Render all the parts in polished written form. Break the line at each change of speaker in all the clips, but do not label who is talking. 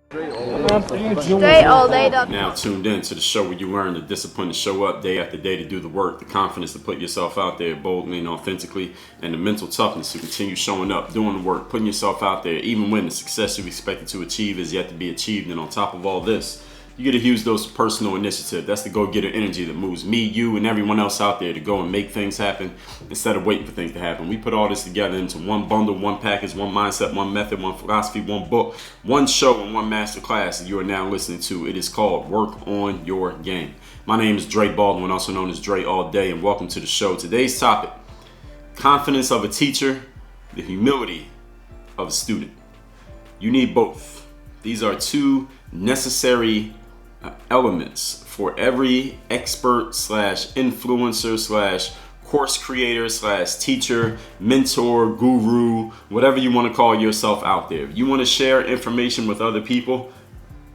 DreAllDay.com.
Now tuned in to the show where you learn the discipline to show up day after day to do the work, the confidence to put yourself out there boldly and authentically, and the mental toughness to continue showing up, doing the work, putting yourself out there, even when the success you expected to achieve is yet to be achieved. And on top of all this, you get a huge dose of personal initiative. That's the go-getter energy that moves me, you, and everyone else out there to go and make things happen instead of waiting for things to happen. We put all this together into one bundle, one package, one mindset, one method, one philosophy, one book, one show, and one masterclass that you are now listening to. It is called Work on Your Game. My name is Dre Baldwin, also known as Dre All Day, and welcome to the show. Today's topic, confidence of a teacher, the humility of a student. You need both. These are two necessary elements for every expert slash influencer slash course creator slash teacher, mentor, guru, whatever you want to call yourself out there. If you want to share information with other people,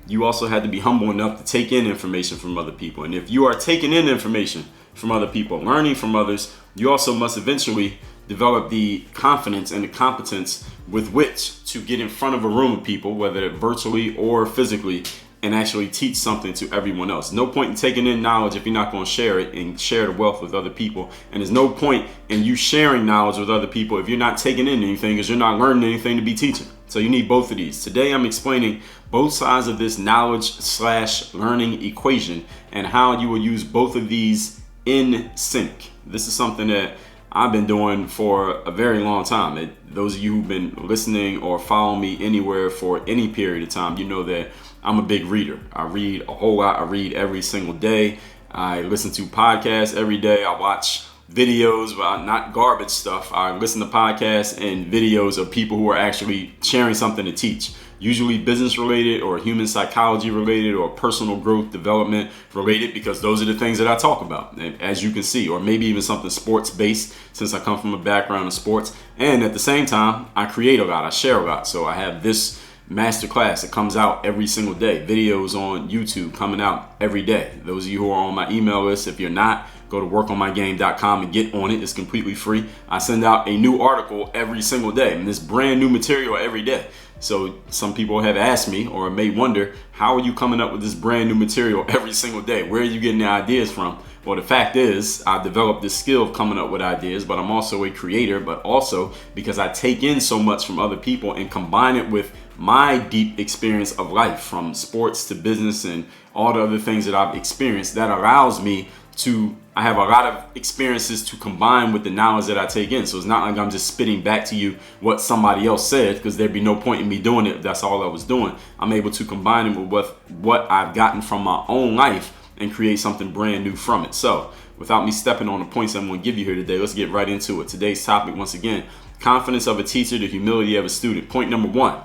you also had to be humble enough to take in information from other people. And if you are taking in information from other people, learning from others, you also must eventually develop the confidence and the competence with which to get in front of a room of people, whether virtually or physically, and actually teach something to everyone else. No point in taking in knowledge if you're not going to share it and share the wealth with other people. And there's no point in you sharing knowledge with other people if you're not taking in anything, because you're not learning anything to be teaching. So you need both of these. Today I'm explaining both sides of this knowledge slash learning equation and how you will use both of these in sync. This is something that I've been doing for a very long time. Those of you who've been listening or following me anywhere for any period of time, you know that I'm a big reader. I read a whole lot. I read every single day. I listen to podcasts every day. I watch videos, not garbage stuff. I listen to podcasts and videos of people who are actually sharing something to teach. Usually business related or human psychology related or personal growth development related, because those are the things that I talk about, as you can see, or maybe even something sports based, since I come from a background in sports. And at the same time, I create a lot. I share a lot. So I have this masterclass that comes out every single day, videos on YouTube coming out every day. Those of you who are on my email list, if you're not, go to workonmygame.com and get on it. It's completely free. I send out a new article every single day, and this brand new material every day. So some people have asked me or may wonder, how are you coming up with this brand new material every single day? Where are you getting the ideas from? Well, the fact is, I developed this skill of coming up with ideas, but I'm also a creator, but also because I take in so much from other people and combine it with my deep experience of life, from sports to business and all the other things that I've experienced, that allows me to, I have a lot of experiences to combine with the knowledge that I take in. So it's not like I'm just spitting back to you what somebody else said, because there'd be no point in me doing it if that's all I was doing. I'm able to combine it with what I've gotten from my own life and create something brand new from it. So without me stepping on the points I'm going to give you here today, let's get right into it. Today's topic, once again, confidence of a teacher, the humility of a student. Point number one,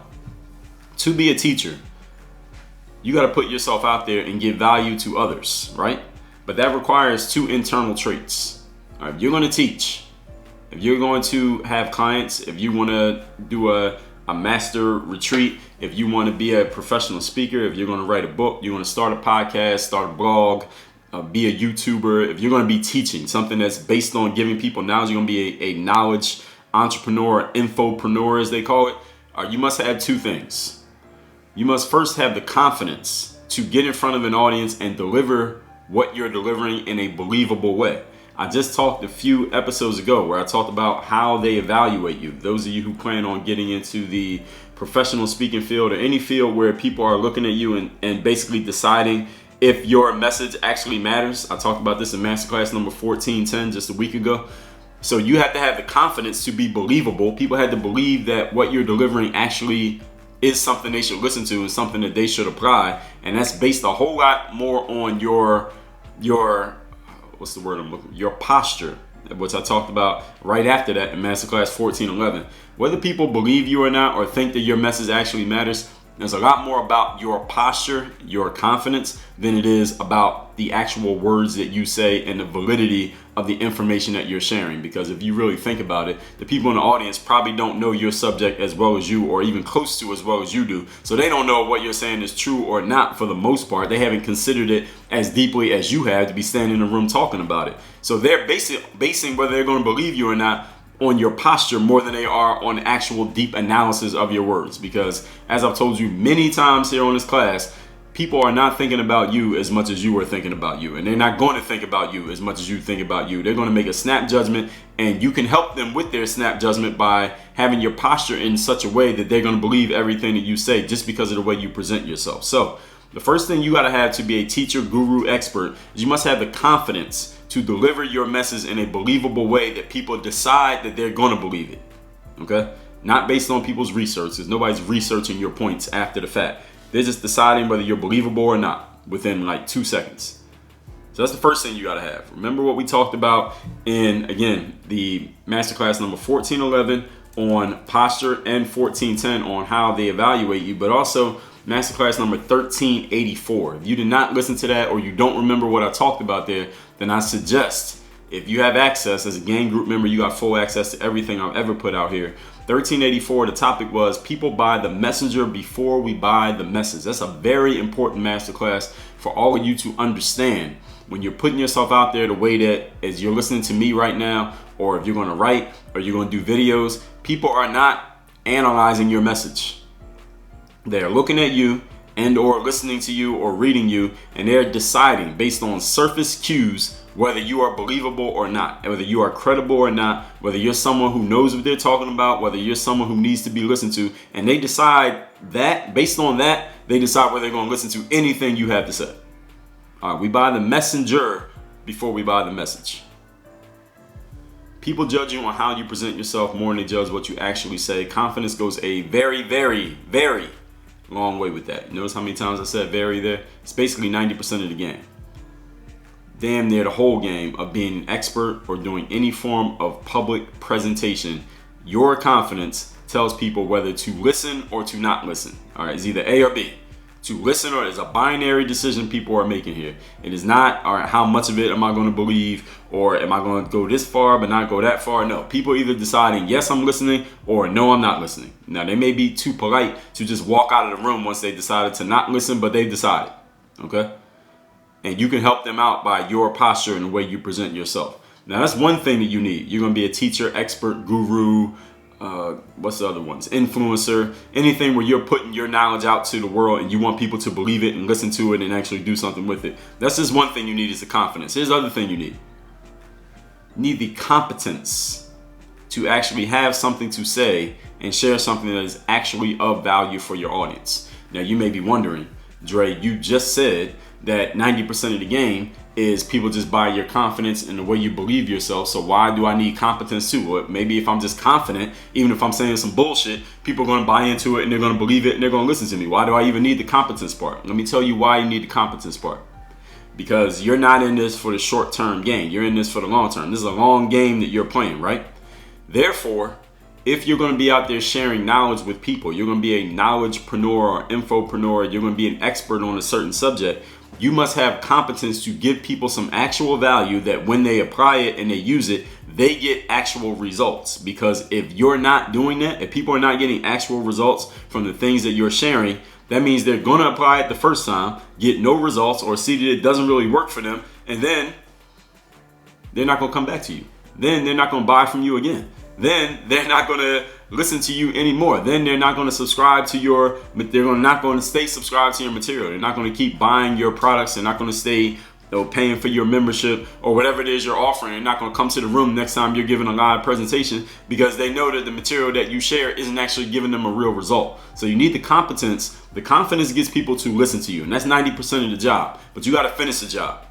to be a teacher, you got to put yourself out there and give value to others, right? But that requires two internal traits. All right, if you're going to teach, if you're going to have clients, if you want to do a master retreat, if you want to be a professional speaker, if you're going to write a book, you're going to start a podcast, start a blog, be a YouTuber, if you're going to be teaching something that's based on giving people knowledge, you're going to be a knowledge entrepreneur, infopreneur as they call it, you must have two things. You must first have the confidence to get in front of an audience and deliver what you're delivering in a believable way. I just talked a few episodes ago where I talked about how they evaluate you. Those of you who plan on getting into the professional speaking field or any field where people are looking at you and basically deciding if your message actually matters. I talked about this in masterclass number 1410 just a week ago. So you have to have the confidence to be believable. People had to believe that what you're delivering actually is something they should listen to and something that they should apply. And that's based a whole lot more on your what's the word I'm looking for? Your posture, which I talked about right after that in masterclass 1411. Whether people believe you or not, or think that your message actually matters, there's a lot more about your posture, your confidence, than it is about the actual words that you say and the validity of the information that you're sharing. Because if you really think about it, the people in the audience probably don't know your subject as well as you, or even close to as well as you do. So they don't know what you're saying is true or not for the most part. They haven't considered it as deeply as you have to be standing in a room talking about it. So they're basing whether they're going to believe you or not on your posture more than they are on actual deep analysis of your words. Because as I've told you many times here on this class, people are not thinking about you as much as you are thinking about you. And they're not going to think about you as much as you think about you. They're going to make a snap judgment, and you can help them with their snap judgment by having your posture in such a way that they're going to believe everything that you say just because of the way you present yourself. So the first thing you got to have to be a teacher, guru, expert is you must have the confidence to deliver your message in a believable way that people decide that they're going to believe it. Okay? Not based on people's research, because nobody's researching your points after the fact. They're just deciding whether you're believable or not within like 2 seconds. So that's the first thing you got to have. Remember what we talked about in, again, the masterclass number 1411 on posture and 1410 on how they evaluate you, but also masterclass number 1384. If you did not listen to that or you don't remember what I talked about there, then I suggest, if you have access as a gang group member, you got full access to everything I've ever put out here. 1384, the topic was people buy the messenger before we buy the message. That's a very important masterclass for all of you to understand. When you're putting yourself out there the way that, as you're listening to me right now, or if you're going to write or you're going to do videos, people are not analyzing your message. They're looking at you and or listening to you or reading you, and they're deciding based on surface cues whether you are believable or not, whether you are credible or not, whether you're someone who knows what they're talking about, whether you're someone who needs to be listened to, and they decide that, based on that, they decide whether they're going to listen to anything you have to say. All right, we buy the messenger before we buy the message. People judge you on how you present yourself more than they judge what you actually say. Confidence goes a very, very, very long way with that. Notice how many times I said very there? It's basically 90% of the game. Damn near the whole game of being an expert or doing any form of public presentation. Your confidence tells people whether to listen or to not listen. All right, it's either A or B. To listen or it's a binary decision people are making here. It is not, all right, how much of it am I going to believe, or am I going to go this far but not go that far? No, people either deciding yes, I'm listening, or no, I'm not listening. Now, they may be too polite to just walk out of the room once they decided to not listen, but they've decided, okay? And you can help them out by your posture and the way you present yourself. Now, that's one thing that you need. You're going to be a teacher, expert, guru, what's the other ones? Influencer, anything where you're putting your knowledge out to the world and you want people to believe it and listen to it and actually do something with it. That's just one thing you need, is the confidence. Here's the other thing you need. You need the competence to actually have something to say and share something that is actually of value for your audience. Now, you may be wondering, Dre, you just said that 90% of the game is people just buy your confidence and the way you believe yourself. So why do I need competence too? Well, maybe if I'm just confident, even if I'm saying some bullshit, people are going to buy into it and they're going to believe it and they're going to listen to me. Why do I even need the competence part? Let me tell you why you need the competence part. Because you're not in this for the short-term gain. You're in this for the long term. This is a long game that you're playing, right? Therefore, if you're going to be out there sharing knowledge with people, you're going to be a knowledgepreneur or infopreneur, you're going to be an expert on a certain subject, you must have competence to give people some actual value that when they apply it and they use it, they get actual results. Because if you're not doing that, if people are not getting actual results from the things that you're sharing, that means they're going to apply it the first time, get no results, or see that it doesn't really work for them, and then they're not going to come back to you. Then they're not going to buy from you again. Then they're not going to listen to you anymore. Then they're not going to subscribe to your, not going to stay subscribed to your material. They're not going to keep buying your products. They're not going to stay paying for your membership or whatever it is you're offering. They're not going to come to the room next time you're giving a live presentation because they know that the material that you share isn't actually giving them a real result. So you need the competence. The confidence gets people to listen to you, and that's 90% of the job. But you got to finish the job.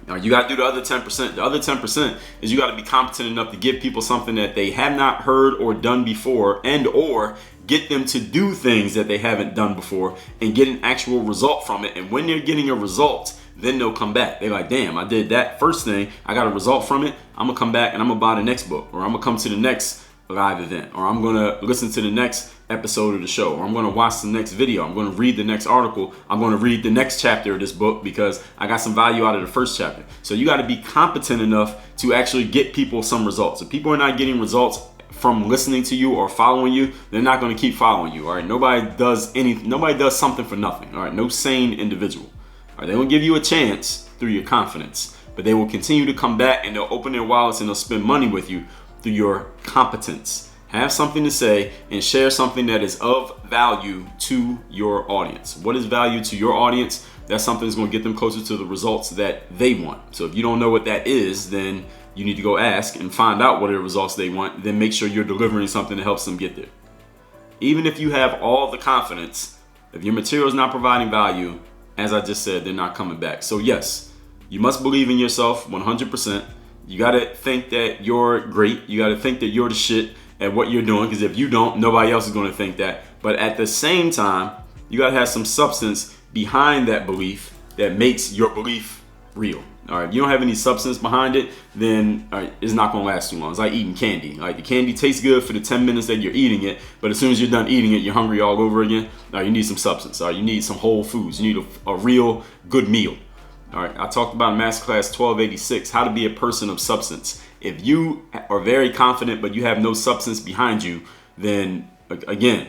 Now, you got to do the other 10%. The other 10% is you got to be competent enough to give people something that they have not heard or done before, and or get them to do things that they haven't done before and get an actual result from it. And when they're getting a result, then they'll come back. They're like, damn, I did that first thing. I got a result from it. I'm going to come back and I'm going to buy the next book, or I'm going to come to the next live event, or I'm going to listen to the next episode of the show, or I'm going to watch the next video, I'm going to read the next article, I'm going to read the next chapter of this book because I got some value out of the first chapter. So you got to be competent enough to actually get people some results. If people are not getting results from listening to you or following you, they're not going to keep following you. All right, nobody does something for nothing. All right, no sane individual. All right, they will give you a chance through your confidence, but they will continue to come back and they'll open their wallets and they'll spend money with you through your competence. Have something to say and share something that is of value to your audience. What is value to your audience? That's something that's going to get them closer to the results that they want. So if you don't know what that is, then you need to go ask and find out what are the results they want. Then make sure you're delivering something that helps them get there. Even if you have all the confidence, if your material is not providing value, as I just said, they're not coming back. So yes, you must believe in yourself 100%. You got to think that you're great. You got to think that you're the shit at what you're doing, because if you don't, nobody else is going to think that. But at the same time, you got to have some substance behind that belief that makes your belief real. All right, if you don't have any substance behind it, then it's not going to last too long. It's like eating candy. Like, the candy tastes good for the 10 minutes that you're eating it, but as soon as you're done eating it, you're hungry all over again. All right, you need some substance. All right, you need some whole foods. You need a real good meal. All right, I talked about in Masterclass 1286, how to be a person of substance. If you are very confident, but you have no substance behind you, then again,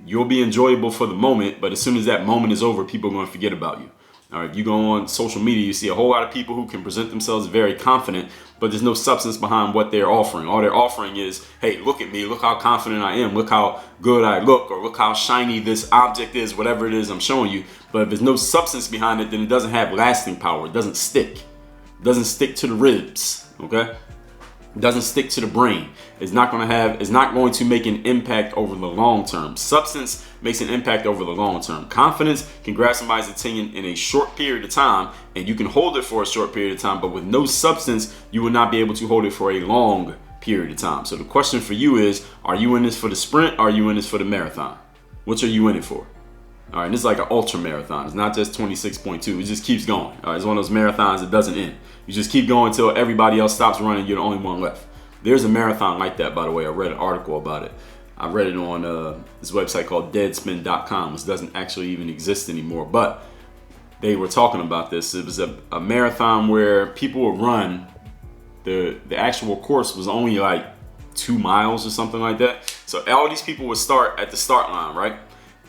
you'll be enjoyable for the moment, but as soon as that moment is over, people are going to forget about you. All right, if you go on social media, you see a whole lot of people who can present themselves very confident, but there's no substance behind what they're offering. All they're offering is, hey, look at me, look how confident I am, look how good I look, or look how shiny this object is, whatever it is I'm showing you. But if there's no substance behind it, then it doesn't have lasting power. It doesn't stick. It doesn't stick to the ribs, okay? It doesn't stick to the brain. It's not going to make an impact over the long term. Substance makes an impact over the long term. Confidence can grab somebody's attention in a short period of time, and you can hold it for a short period of time, but with no substance, you will not be able to hold it for a long period of time. So the question for you is, are you in this for the sprint, or are you in this for the marathon? Which are you in it for? All right, this is like an ultra marathon. It's not just 26.2. It just keeps going. All right, it's one of those marathons that doesn't end. You just keep going until everybody else stops running. You're the only one left. There's a marathon like that, by the way. I read an article about it. I read it on this website called deadspin.com, which doesn't actually even exist anymore. But they were talking about this. It was a marathon where people would run. The actual course was only like 2 miles or something like that. So all these people would start at the start line, right?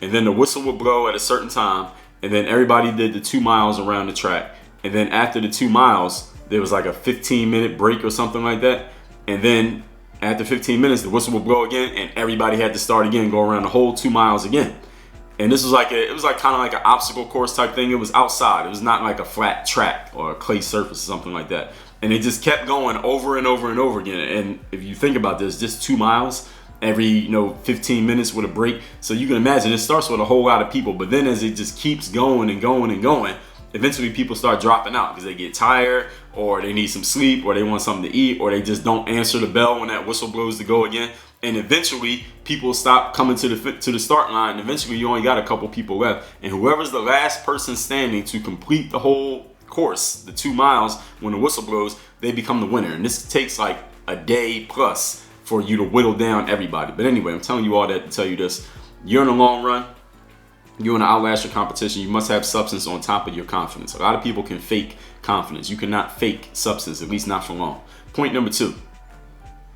And then the whistle would blow at a certain time, and then everybody did the 2 miles around the track. And then after the 2 miles, there was like a 15-minute break or something like that. And then after 15 minutes, the whistle would blow again, and everybody had to start again, go around the whole 2 miles again. And this was like kind of like an obstacle course type thing. It was outside. It was not like a flat track or a clay surface or something like that. And it just kept going over and over and over again. And if you think about this, just 2 miles. Every 15 minutes with a break. So you can imagine it starts with a whole lot of people, but then as it just keeps going and going and going, eventually people start dropping out because they get tired, or they need some sleep, or they want something to eat, or they just don't answer the bell when that whistle blows to go again. And eventually people stop coming to the start line. And eventually you only got a couple people left, and whoever's the last person standing to complete the whole course, the 2 miles, when the whistle blows, they become the winner. And this takes like a day plus for you to whittle down everybody. But anyway, I'm telling you all that to tell you this. You're in the long run, you want to outlast your competition, you must have substance on top of your confidence. A lot of people can fake confidence. You cannot fake substance, at least not for long. Point number 2,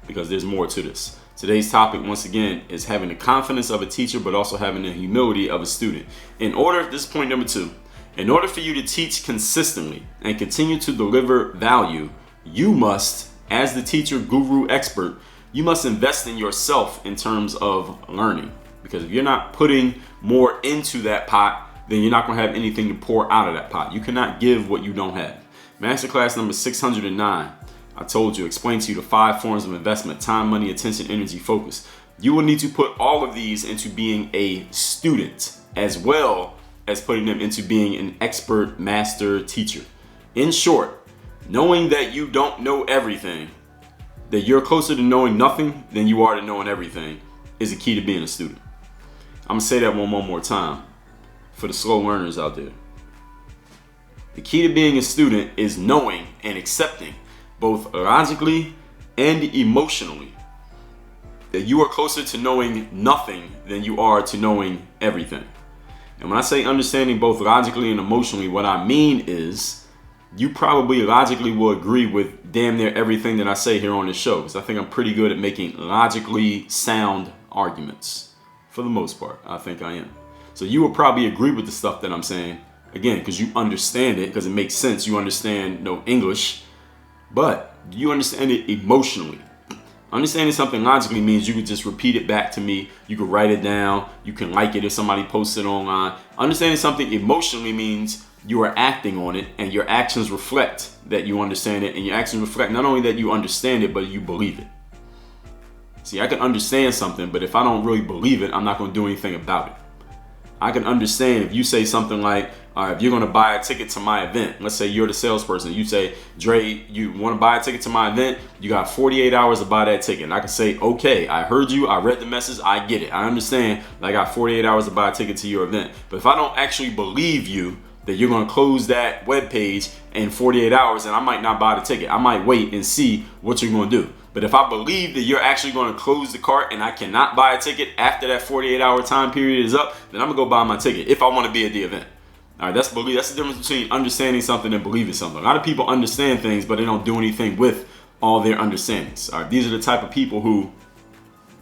because there's more to this. Today's topic, once again, is having the confidence of a teacher, but also having the humility of a student. This is point number 2. In order for you to teach consistently and continue to deliver value, you must, as the teacher, guru, expert, you must invest in yourself in terms of learning. Because if you're not putting more into that pot, then you're not going to have anything to pour out of that pot. You cannot give what you don't have. Masterclass number 609, I told you, explain to you the 5 forms of investment: time, money, attention, energy, focus. You will need to put all of these into being a student, as well as putting them into being an expert, master, teacher. In short, knowing that you don't know everything, that you're closer to knowing nothing than you are to knowing everything, is the key to being a student. I'm going to say that one more time for the slow learners out there. The key to being a student is knowing and accepting, both logically and emotionally, that you are closer to knowing nothing than you are to knowing everything. And when I say understanding both logically and emotionally, what I mean is, you probably logically will agree with damn near everything that I say here on this show, because I think I'm pretty good at making logically sound arguments. For the most part, I think I am. So you will probably agree with the stuff that I'm saying, again, because you understand it, because it makes sense. You understand English, but do you understand it emotionally? Understanding something logically means you could just repeat it back to me. You could write it down. You can like it if somebody posts it online. Understanding something emotionally means you are acting on it, and your actions reflect that you understand it, and your actions reflect not only that you understand it, but you believe it. See, I can understand something, but if I don't really believe it, I'm not going to do anything about it. I can understand if you say something like, all right, if you're going to buy a ticket to my event, let's say you're the salesperson, you say, Dre, you want to buy a ticket to my event, you got 48 hours to buy that ticket. And I can say, okay, I heard you, I read the message, I get it. I understand that I got 48 hours to buy a ticket to your event. But if I don't actually believe you that you're going to close that web page in 48 hours, then I might not buy the ticket. I might wait and see what you're going to do. But if I believe that you're actually going to close the cart and I cannot buy a ticket after that 48-hour time period is up, then I'm going to go buy my ticket if I want to be at the event. All right, that's belief. That's the difference between understanding something and believing something. A lot of people understand things, but they don't do anything with all their understandings. All right, these are the type of people who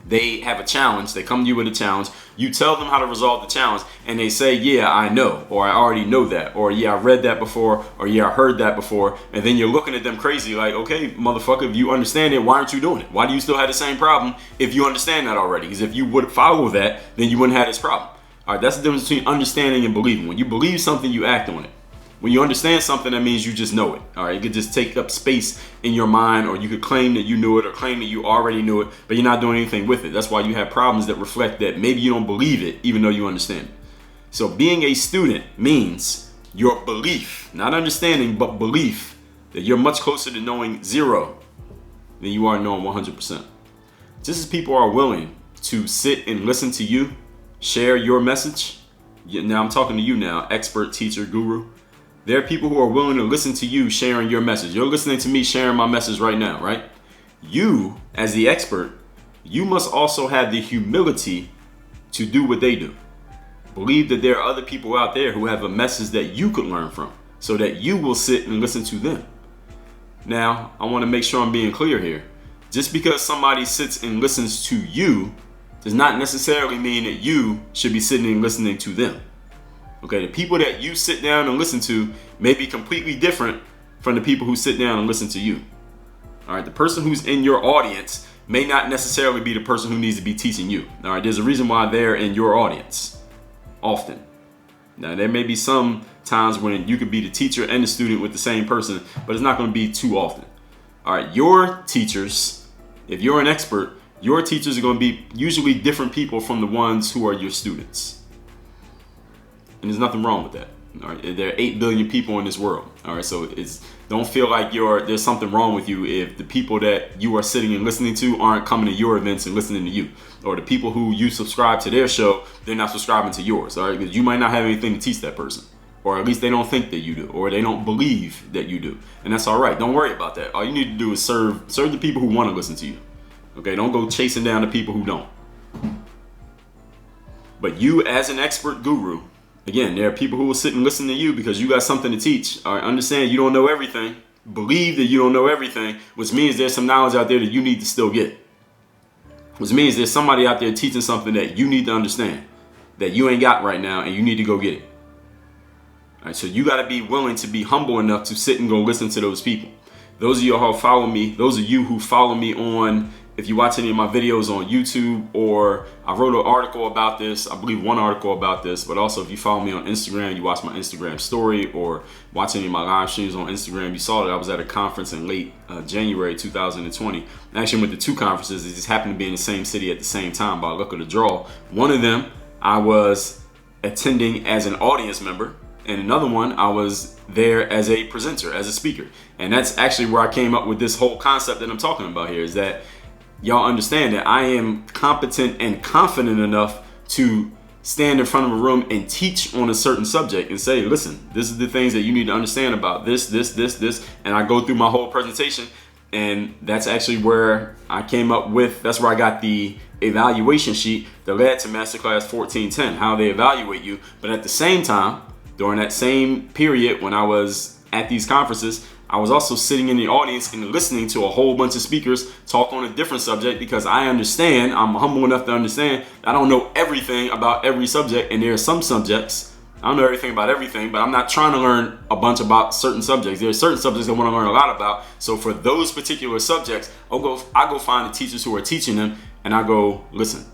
they have a challenge. They come to you with a challenge. You tell them how to resolve the challenge, and they say, yeah, I know, or I already know that, or yeah, I read that before, or yeah, I heard that before. And then you're looking at them crazy like, okay, motherfucker, if you understand it, why aren't you doing it? Why do you still have the same problem if you understand that already? Because if you would follow that, then you wouldn't have this problem. All right, that's the difference between understanding and believing. When you believe something, you act on it. When you understand something, that means you just know it. All right, it could just take up space in your mind, or you could claim that you knew it or claim that you already knew it, but you're not doing anything with it. That's why you have problems that reflect that maybe you don't believe it, even though you understand it. So being a student means your belief, not understanding, but belief, that you're much closer to knowing 0 than you are knowing 100%. Just as people are willing to sit and listen to you, share your message. Now I'm talking to you now, expert, teacher, guru. There are people who are willing to listen to you sharing your message. You're listening to me sharing my message right now, right? You, as the expert, you must also have the humility to do what they do. Believe that there are other people out there who have a message that you could learn from, so that you will sit and listen to them. Now, I want to make sure I'm being clear here. Just because somebody sits and listens to you does not necessarily mean that you should be sitting and listening to them. Okay, the people that you sit down and listen to may be completely different from the people who sit down and listen to you. All right, the person who's in your audience may not necessarily be the person who needs to be teaching you. All right, there's a reason why they're in your audience often. Now, there may be some times when you could be the teacher and the student with the same person, but it's not going to be too often. All right, your teachers, if you're an expert, your teachers are going to be usually different people from the ones who are your students. And there's nothing wrong with that. All right, there are 8 billion people in this world. All right, so don't feel like there's something wrong with you if the people that you are sitting and listening to aren't coming to your events and listening to you, or the people who you subscribe to their show, they're not subscribing to yours. All right, because you might not have anything to teach that person, or at least they don't think that you do, or they don't believe that you do, and that's all right. Don't worry about that. All you need to do is serve the people who want to listen to you. Okay, don't go chasing down the people who don't. But you, as an expert guru, again, there are people who will sit and listen to you because you got something to teach. All right, understand you don't know everything. Believe that you don't know everything, which means there's some knowledge out there that you need to still get. Which means there's somebody out there teaching something that you need to understand, that you ain't got right now, and you need to go get it. All right, so you got to be willing to be humble enough to sit and go listen to those people. Those of you who follow me, those of you who follow me on, if you watch any of my videos on YouTube, or I wrote an article about this, I believe one article about this, but also if you follow me on Instagram, you watch my Instagram story, or watch any of my live streams on Instagram, you saw that I was at a conference in late January 2020. I actually went to 2 conferences. It just happened to be in the same city at the same time by luck of the draw. One of them I was attending as an audience member, and another one I was there as a presenter, as a speaker. And that's actually where I came up with this whole concept that I'm talking about here, is that y'all understand that I am competent and confident enough to stand in front of a room and teach on a certain subject and say, listen, this is the things that you need to understand about this. And I go through my whole presentation. And that's actually where I came up with, that's where I got the evaluation sheet that led to Masterclass 1410, how they evaluate you. But at the same time, during that same period when I was at these conferences, I was also sitting in the audience and listening to a whole bunch of speakers talk on a different subject, because I understand, I'm humble enough to understand, I don't know everything about every subject, and there are some subjects I don't know everything about everything, but I'm not trying to learn a bunch about certain subjects. There are certain subjects I want to learn a lot about. So for those particular subjects, I go find the teachers who are teaching them, and I go listen.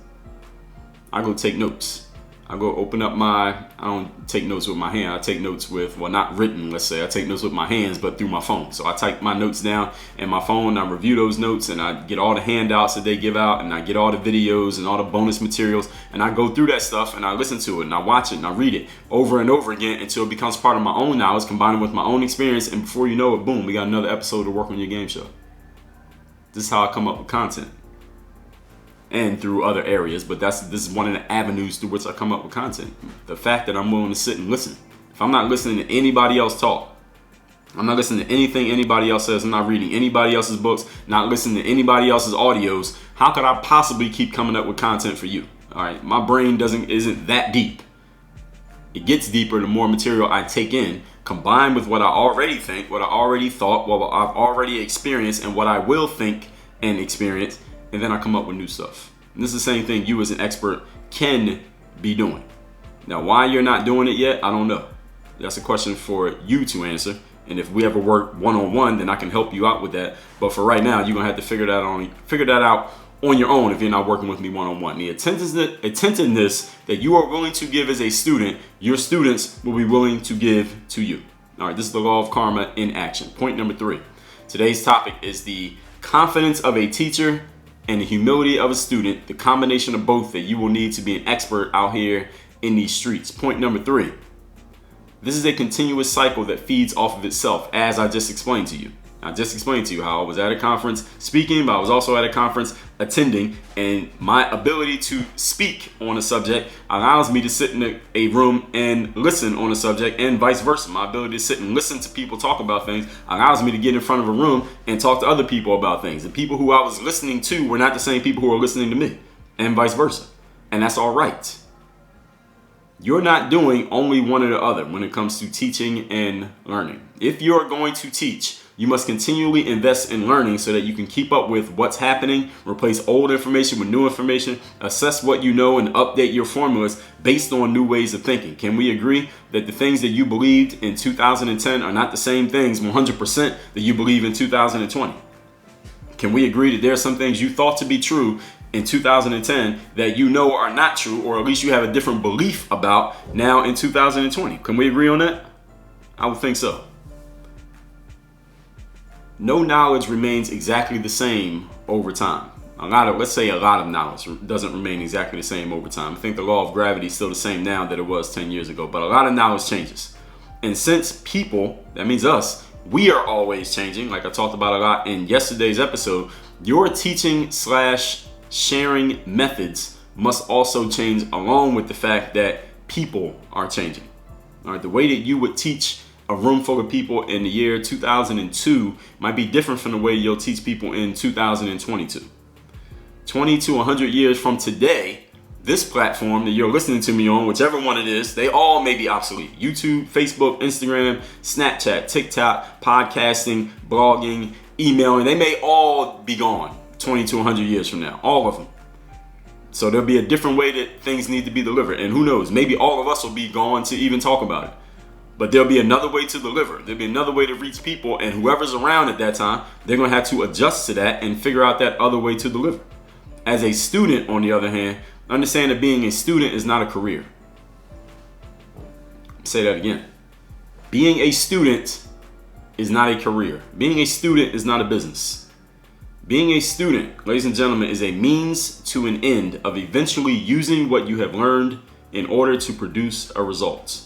I go take notes. I go open up I don't take notes with my hand. I take notes with, well, not written, let's say. I take notes with my hands, but through my phone. So I type my notes down in my phone. I review those notes, and I get all the handouts that they give out, and I get all the videos and all the bonus materials, and I go through that stuff, and I listen to it, and I watch it, and I read it over and over again until it becomes part of my own knowledge, combined with my own experience, and before you know it, boom, we got another episode to work on your game show. This is how I come up with content. And through other areas, but this is one of the avenues through which I come up with content. The fact that I'm willing to sit and listen. If I'm not listening to anybody else talk, I'm not listening to anything anybody else says, I'm not reading anybody else's books, not listening to anybody else's audios, how could I possibly keep coming up with content for you? All right, my brain isn't that deep. It gets deeper the more material I take in, combined with what I already think, what I already thought, what I've already experienced, and what I will think and experience. And then I come up with new stuff. And this is the same thing you as an expert can be doing. Now, why you're not doing it yet, I don't know. That's a question for you to answer. And if we ever work one-on-one, then I can help you out with that. But for right now, you're gonna have to figure that out on your own if you're not working with me one-on-one. The attentiveness that you are willing to give as a student, your students will be willing to give to you. All right, this is the law of karma in action. Point number 3. Today's topic is the confidence of a teacher and the humility of a student, the combination of both that you will need to be an expert out here in these streets. Point number 3. This is a continuous cycle that feeds off of itself, as I just explained to you. I just explained to you how I was at a conference speaking, but I was also at a conference attending, and my ability to speak on a subject allows me to sit in a room and listen on a subject, and vice versa. My ability to sit and listen to people talk about things allows me to get in front of a room and talk to other people about things. The people who I was listening to were not the same people who were listening to me, and vice versa. And that's all right. You're not doing only one or the other when it comes to teaching and learning. If you're going to teach, you must continually invest in learning so that you can keep up with what's happening, replace old information with new information, assess what you know, and update your formulas based on new ways of thinking. Can we agree that the things that you believed in 2010 are not the same things 100% that you believe in 2020? Can we agree that there are some things you thought to be true in 2010 that you know are not true, or at least you have a different belief about now in 2020? Can we agree on that? I would think so. No knowledge remains exactly the same over time. Let's say a lot of knowledge doesn't remain exactly the same over time. I think the law of gravity is still the same now that it was 10 years ago, but a lot of knowledge changes. And since people, that means us, we are always changing, like I talked about a lot in yesterday's episode, your teaching / sharing methods must also change along with the fact that people are changing. All right, the way that you would teach a room full of people in the year 2002 might be different from the way you'll teach people in 2022. 20 to 100 years from today, this platform that you're listening to me on, whichever one it is, they all may be obsolete. YouTube, Facebook, Instagram, Snapchat, TikTok, podcasting, blogging, emailing, they may all be gone 20 to 100 years from now, all of them. So there'll be a different way that things need to be delivered. And who knows, maybe all of us will be gone to even talk about it. But there'll be another way to deliver. There'll be another way to reach people, and whoever's around at that time, they're going to have to adjust to that and figure out that other way to deliver. As a student, on the other hand, understand that being a student is not a career. Say that again. Being a student is not a career. Being a student is not a business. Being a student, ladies and gentlemen, is a means to an end of eventually using what you have learned in order to produce a result.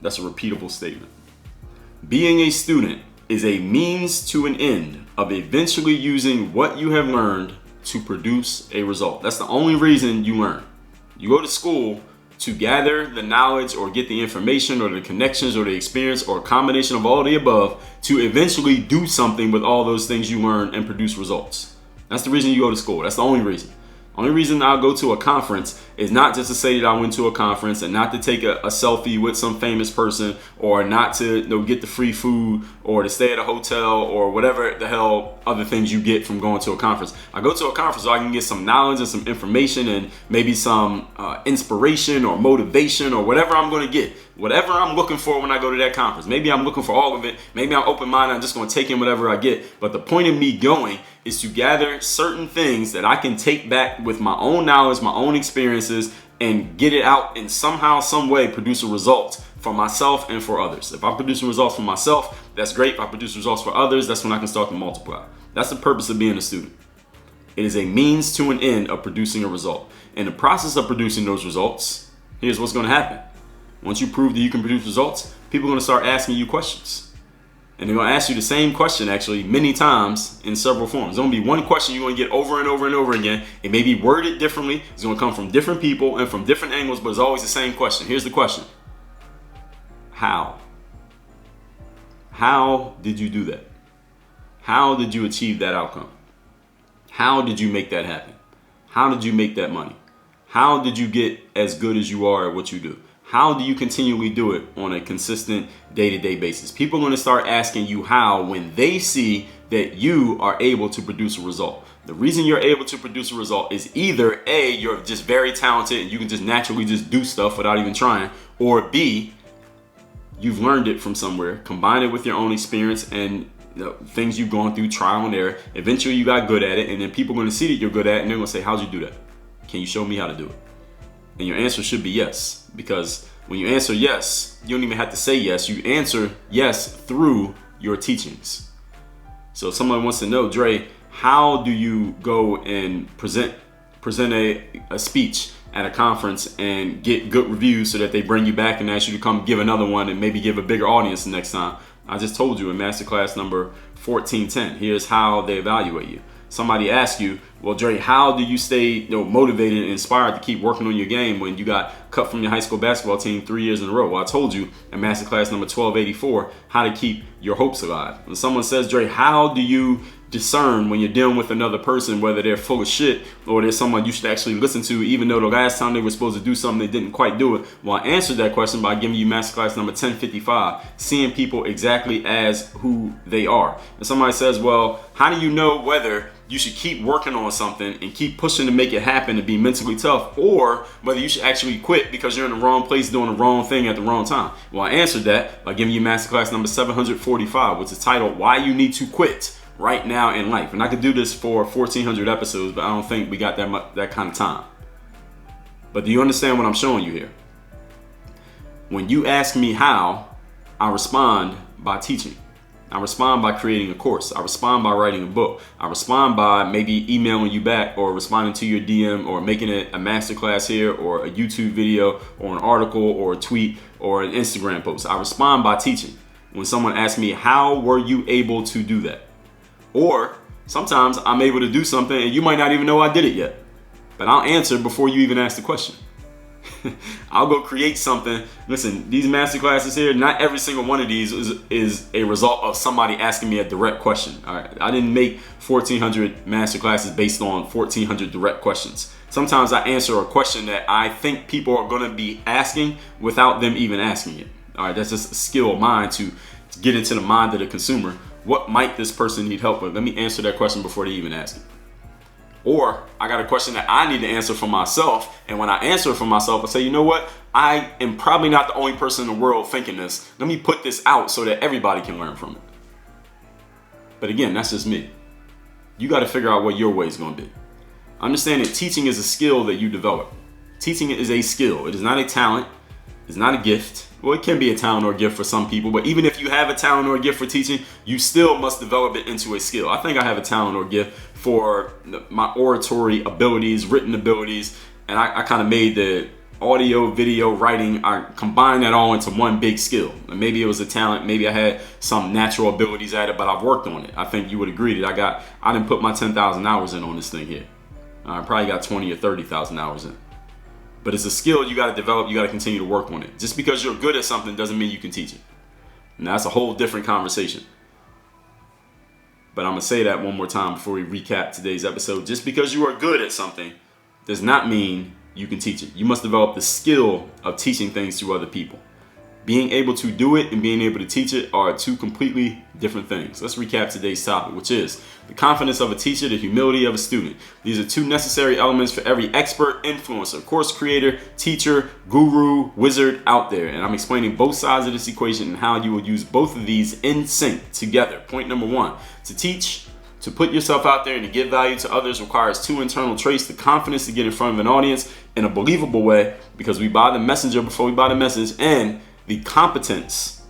That's a repeatable statement. Being a student is a means to an end of eventually using what you have learned to produce a result. That's the only reason you learn. You go to school to gather the knowledge or get the information or the connections or the experience or a combination of all the above to eventually do something with all those things you learn and produce results. That's the reason you go to school. That's the only reason. Only reason I'll go to a conference is not just to say that I went to a conference and not to take a selfie with some famous person, or not to get the free food, or to stay at a hotel, or whatever the hell other things you get from going to a conference. I go to a conference so I can get some knowledge and some information and maybe some inspiration or motivation or whatever I'm going to get. Whatever I'm looking for when I go to that conference. Maybe I'm looking for all of it. Maybe I'm open-minded. I'm just going to take in whatever I get. But the point of me going is to gather certain things that I can take back with my own knowledge, my own experiences, and get it out and somehow, some way produce a result for myself and for others. If I'm producing results for myself, that's great. If I produce results for others, that's when I can start to multiply. That's the purpose of being a student. It is a means to an end of producing a result. In the process of producing those results, here's what's going to happen. Once you prove that you can produce results, people are going to start asking you questions. And they're going to ask you the same question, actually, many times in several forms. There's going to be one question you're going to get over and over and over again. It may be worded differently. It's going to come from different people and from different angles, but it's always the same question. Here's the question. How? How did you do that? How did you achieve that outcome? How did you make that happen? How did you make that money? How did you get as good as you are at what you do? How do you continually do it on a consistent day-to-day basis? People are going to start asking you how when they see that you are able to produce a result. The reason you're able to produce a result is either A, you're just very talented and you can just naturally just do stuff without even trying, or B, you've learned it from somewhere, combine it with your own experience and things you've gone through, trial and error. Eventually you got good at it, and then people are going to see that you're good at it, and they're going to say, how'd you do that? Can you show me how to do it? And your answer should be yes, because when you answer yes, you don't even have to say yes. You answer yes through your teachings. So if someone wants to know, Dre, how do you go and present a speech at a conference and get good reviews so that they bring you back and ask you to come give another one and maybe give a bigger audience the next time? I just told you in masterclass number 1410, here's how they evaluate you. Somebody asks you, well, Dre, how do you stay motivated and inspired to keep working on your game when you got cut from your high school basketball team 3 years in a row? Well, I told you in masterclass number 1284 how to keep your hopes alive. When someone says, Dre, how do you discern when you're dealing with another person whether they're full of shit or they're someone you should actually listen to, even though the last time they were supposed to do something they didn't quite do it? Well, I answered that question by giving you masterclass number 1055, seeing people exactly as who they are. And somebody says, well, how do you know whether you should keep working on something and keep pushing to make it happen and be mentally tough, or whether you should actually quit because you're in the wrong place doing the wrong thing at the wrong time? Well, I answered that by giving you masterclass number 745, which is titled Why You Need to Quit Right Now in Life. And I could do this for 1,400 episodes, but I don't think we got that kind of time. But do you understand what I'm showing you here? When you ask me how, I respond by teaching. I respond by creating a course. I respond by writing a book. I respond by maybe emailing you back or responding to your DM or making it a masterclass here or a YouTube video or an article or a tweet or an Instagram post. I respond by teaching. When someone asks me, how were you able to do that? Or sometimes I'm able to do something and you might not even know I did it yet, but I'll answer before you even ask the question. I'll go create something. Listen, these masterclasses here, not every single one of these is a result of somebody asking me a direct question. All right, I didn't make 1,400 masterclasses based on 1,400 direct questions. Sometimes I answer a question that I think people are going to be asking without them even asking it. All right, that's just a skill of mine to get into the mind of the consumer. What might this person need help with? Let me answer that question before they even ask it. Or I got a question that I need to answer for myself. And when I answer it for myself, I say, you know what? I am probably not the only person in the world thinking this. Let me put this out so that everybody can learn from it. But again, that's just me. You got to figure out what your way is going to be. Understand that teaching is a skill that you develop. Teaching is a skill. It is not a talent. It's not a gift. Well, it can be a talent or a gift for some people, but even if you have a talent or a gift for teaching, you still must develop it into a skill. I think I have a talent or gift for my oratory abilities, written abilities, and I kind of made the audio, video, writing, I combined that all into one big skill. And maybe it was a talent, maybe I had some natural abilities at it, but I've worked on it. I think you would agree that I didn't put my 10,000 hours in on this thing here. I probably got 20 or 30,000 hours in. But it's a skill you got to develop. You got to continue to work on it. Just because you're good at something doesn't mean you can teach it. And that's a whole different conversation. But I'm going to say that one more time before we recap today's episode. Just because you are good at something does not mean you can teach it. You must develop the skill of teaching things to other people. Being able to do it and being able to teach it are two completely different things. Let's recap today's topic, which is the confidence of a teacher, the humility of a student. These are two necessary elements for every expert, influencer, course creator, teacher, guru, wizard out there. And I'm explaining both sides of this equation and how you will use both of these in sync together. Point number one, to teach, to put yourself out there and to give value to others requires two internal traits: the confidence to get in front of an audience in a believable way, because we buy the messenger before we buy the message, and the competence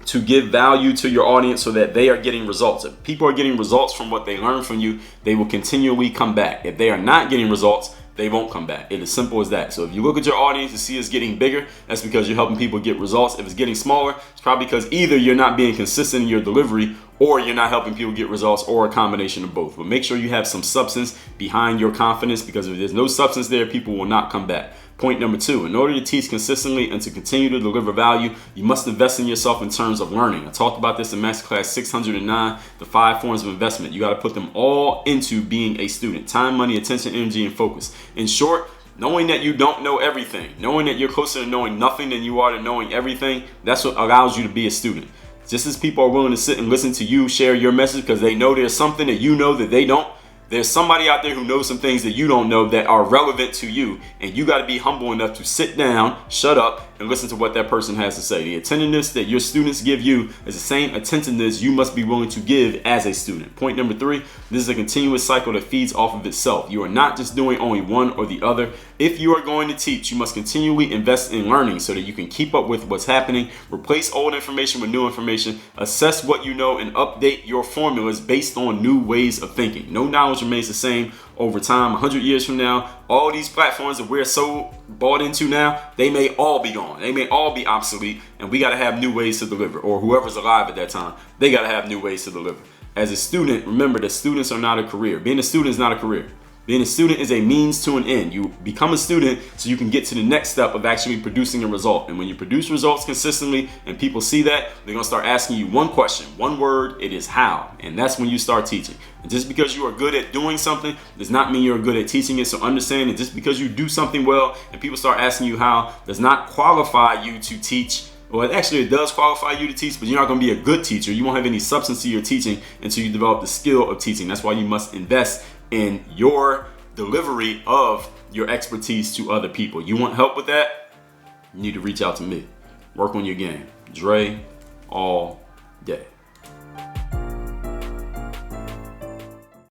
to give value to your audience so that they are getting results. If people are getting results from what they learn from you, they will continually come back. If they are not getting results, they won't come back. It is simple as that. So if you look at your audience and see it's getting bigger, that's because you're helping people get results. If it's getting smaller, it's probably because either you're not being consistent in your delivery, or you're not helping people get results, or a combination of both. But make sure you have some substance behind your confidence, because if there's no substance there, people will not come back. Point number two, in order to teach consistently and to continue to deliver value, you must invest in yourself in terms of learning. I talked about this in Masterclass 609, the 5 forms of investment. You got to put them all into being a student: time, money, attention, energy, and focus. In short, knowing that you don't know everything, knowing that you're closer to knowing nothing than you are to knowing everything, that's what allows you to be a student. Just as people are willing to sit and listen to you share your message because they know there's something that you know that they don't, there's somebody out there who knows some things that you don't know that are relevant to you, and you got to be humble enough to sit down, shut up, and listen to what that person has to say. The attentiveness that your students give you is the same attentiveness you must be willing to give as a student. Point number three, this is a continuous cycle that feeds off of itself. You are not just doing only one or the other. If you are going to teach, you must continually invest in learning so that you can keep up with what's happening, replace old information with new information, assess what you know, and update your formulas based on new ways of thinking. No knowledge remains the same over time. 100 years from now, all these platforms that we're so bought into now, they may all be gone. They may all be obsolete, and we got to have new ways to deliver. Or whoever's alive at that time, they got to have new ways to deliver. As a student, remember that students are not a career. Being a student is not a career. Being a student is a means to an end. You become a student so you can get to the next step of actually producing a result. And when you produce results consistently and people see that, they're going to start asking you one question, one word. It is how. And that's when you start teaching. And just because you are good at doing something does not mean you're good at teaching it. So understand that just because you do something well and people start asking you how does not qualify you to teach. Well, actually, it does qualify you to teach, but you're not going to be a good teacher. You won't have any substance to your teaching until you develop the skill of teaching. That's why you must invest in your delivery of your expertise to other people. You want help with that? You need to reach out to me. Work on your game. Dre all day.